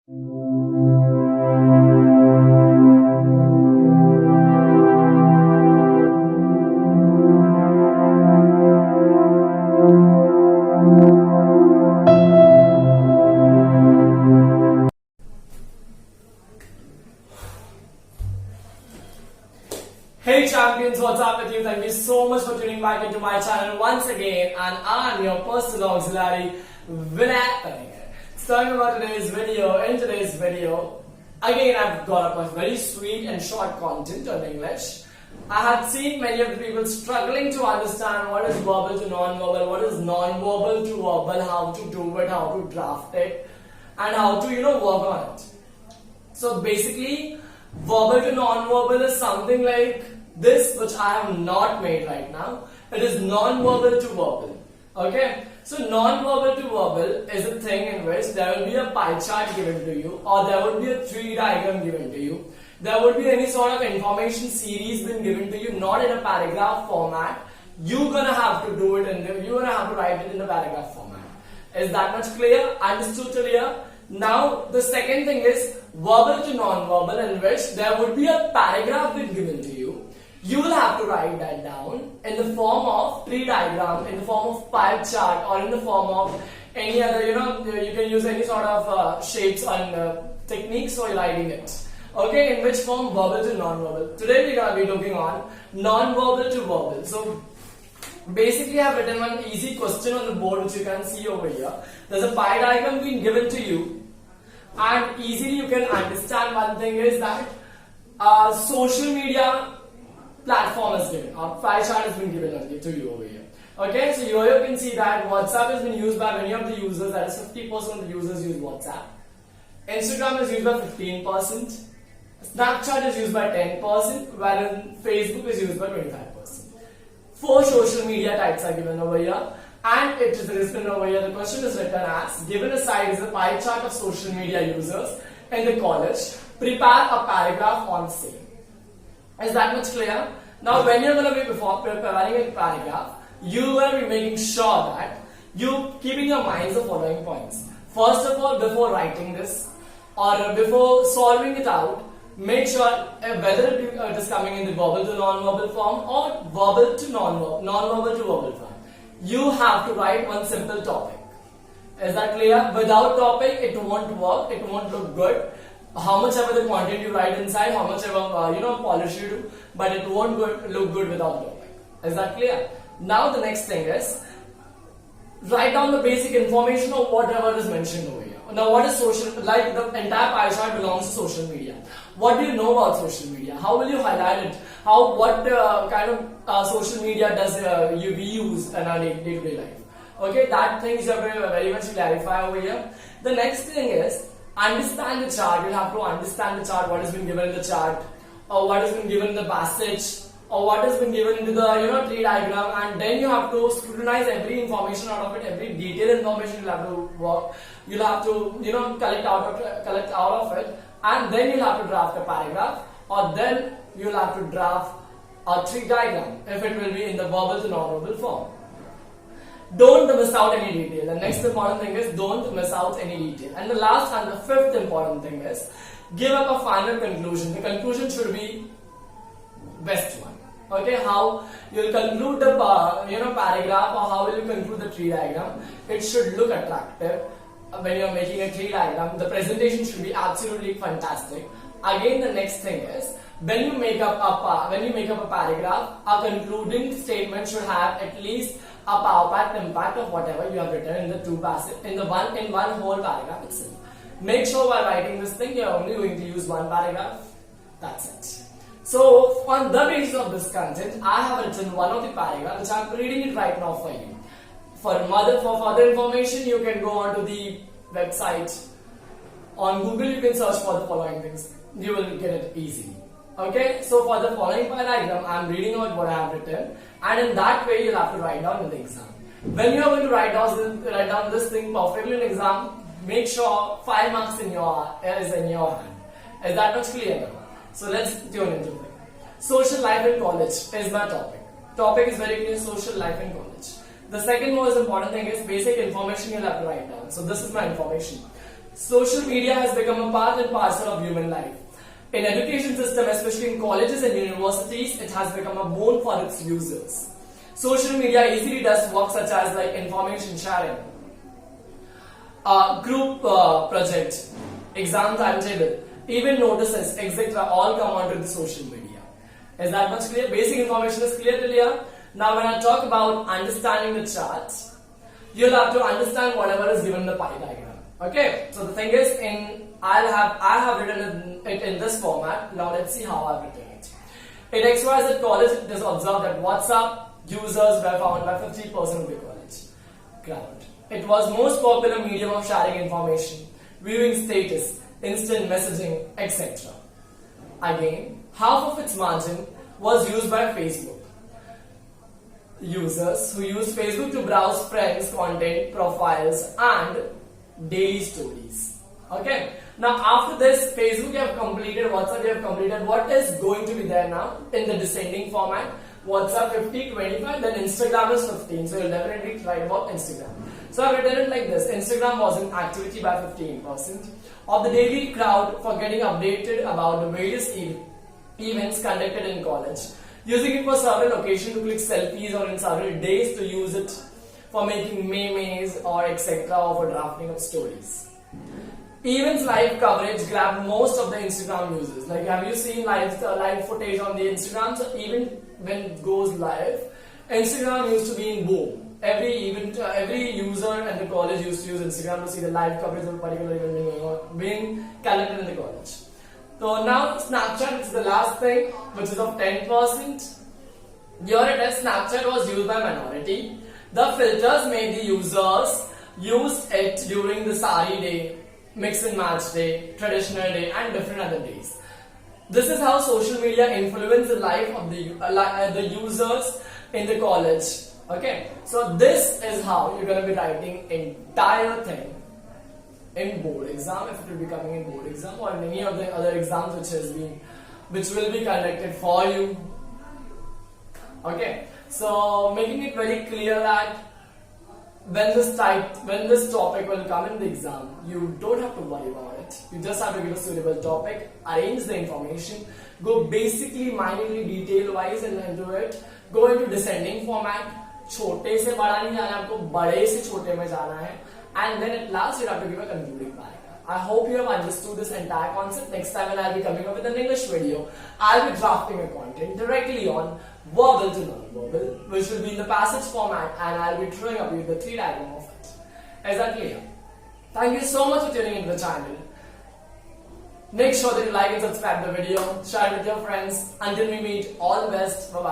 Hey champions, what's up with you? Thank you so much for tuning back into my channel once again, and I'm your personal auxiliary, Vinay. So talking about today's video. In today's video, again I've got up a very sweet and short content on English. I have seen many of the people struggling to understand what is verbal to non-verbal, what is non-verbal to verbal, how to do it, how to draft it, and how to work on it. So basically, verbal to non-verbal is something like this, which I have not made right now. It is non-verbal to verbal. Okay, so non-verbal to verbal is a thing in which there will be a pie chart given to you, or there would be a tree diagram given to you. There would be any sort of information series been given to you, not in a paragraph format. You're gonna have to do it, and you're gonna have to write it in a paragraph format. Is that much clear? Understood till here? Now the second thing is verbal to non-verbal, in which there would be a paragraph been given to you. You will have to write that down in the form of tree diagram, in the form of pie chart, or in the form of any other, you can use any sort of shapes and techniques for writing it. Okay, in which form? Verbal to non-verbal. Today we're going to be looking on non-verbal to verbal. So basically I've written one easy question on the board, which you can see over here. There's a pie diagram being given to you, and easily you can understand one thing is that social media platform is given, or pie chart has been given to you over here. Okay, so here you can see that WhatsApp has been used by many of the users, that is 50% of the users use WhatsApp. Instagram is used by 15%. Snapchat is used by 10%, whereas Facebook is used by 25%. 4 social media types are given over here, and it is written over here. The question is written as, given a side is a pie chart of social media users in the college, prepare a paragraph on same. Is that much clear? Now when you're going to be preparing a paragraph, you're going to be making sure that you're keeping your minds the following points. First of all, before writing this, or before solving it out, make sure whether it is coming in the verbal to non-verbal form or verbal to non-verbal to verbal form. You have to write one simple topic. Is that clear? Without topic, it won't work, it won't look good. How much ever the content you write inside, how much ever polish you do, but it won't look good without topic. Is that clear? Now the next thing is, write down the basic information of whatever is mentioned over here. Now what is social, like the entire pie chart belongs to social media. What do you know about social media? How will you highlight it? What kind of social media does we use in our day-to-day life? Okay, that things you have to very much clarify over here. The next thing is, understand the chart. You'll have to understand the chart, what has been given in the chart, or what has been given in the passage, or what has been given into the tree diagram, and then you have to scrutinize every information out of it, every detailed information you'll have to work. You'll have to collect out of it, and then you'll have to draft a paragraph, or then you'll have to draft a tree diagram if it will be in the verbal to non-verbal form. Don't miss out any detail. The next important thing is, don't miss out any detail. And the last and the fifth important thing is, give up a final conclusion. The conclusion should be best one. Okay, how you'll conclude the paragraph, or how will you conclude the tree diagram? It should look attractive. When you're making a tree diagram, the presentation should be absolutely fantastic. Again, the next thing is, when you make up a paragraph, a concluding statement should have at least a power impact of whatever you have written in the one whole paragraph itself. Make sure while writing this thing, you're only going to use one paragraph. That's it. So on the basis of this content, I have written one of the paragraphs, which I'm reading it right now for you. For further information, you can go onto the website. On Google, you can search for the following things. You will get it easily. Okay, so for the following paragraph, I'm reading out what I have written, and in that way, you'll have to write down in the exam. When you are going to write down this thing perfectly in exam, make sure 5 marks is in your hand. Is that much clear now? So let's tune into it. Social life in college is my topic. Topic is very clear, social life in college. The second most important thing is basic information you'll have to write down. So this is my information. Social media has become a part and parcel of human life. In education system, especially in colleges and universities, it has become a boon for its users. Social media easily does work such as like information sharing, group project, exam timetable, even notices, etc. all come onto the social media. Is that much clear? Basic information is clear till here. Now when I talk about understanding the charts, you'll have to understand whatever is given in the pie diagram. Okay, so the thing is, I have written it in this format. Now let's see how I've written it. In XYZ college, it is observed that WhatsApp users were found by 50% of the college crowd. It was most popular medium of sharing information, viewing status, instant messaging, etc. Again, half of its margin was used by Facebook users who used Facebook to browse friends, content, profiles, and daily stories. Okay. Now after this, Facebook you have completed, WhatsApp you have completed. What is going to be there now in the descending format? WhatsApp 50, 25, then Instagram is 15. So you'll definitely write about Instagram. So I've written it like this. Instagram was in activity by 15% of the daily crowd for getting updated about the various events conducted in college. Using it for several occasions to click selfies or in several days to use it for making memes or etc. or for drafting of stories. Events live coverage grabbed most of the Instagram users. Like have you seen live footage on the Instagram? So even when it goes live, Instagram used to be in boom. Every event, every user and the college used to use Instagram to see the live coverage of a particular event being conducted in the college. So now Snapchat is the last thing, which is of 10%. Here it is, Snapchat was used by minority. The filters made the users use it during the sari day, mix and match day, traditional day, and different other days. This is how social media influenced the life of the users in the college. Okay, so this is how you're gonna be writing entire thing in board exam, if it will be coming in board exam or in any of the other exams which will be conducted for you. Okay, so making it very clear that when this topic will come in the exam, you don't have to worry about it. You just have to give a suitable topic, arrange the information, go basically minutely detail wise and into it, go into descending format. छोटे से बड़ा नहीं जाना है आपको, बड़े से छोटे में जाना है, and then at last you have to give a concluding paragraph. I hope you have understood this entire concept. Next time when I'll be coming up with an English video, I'll be drafting a content directly on verbal to non-verbal, which will be in the passage format, and I'll be drawing up with the tree diagram of it. Is that clear? Thank you so much for tuning into the channel. Make sure that you like and subscribe the video, share it with your friends. Until we meet, all the best. Bye bye.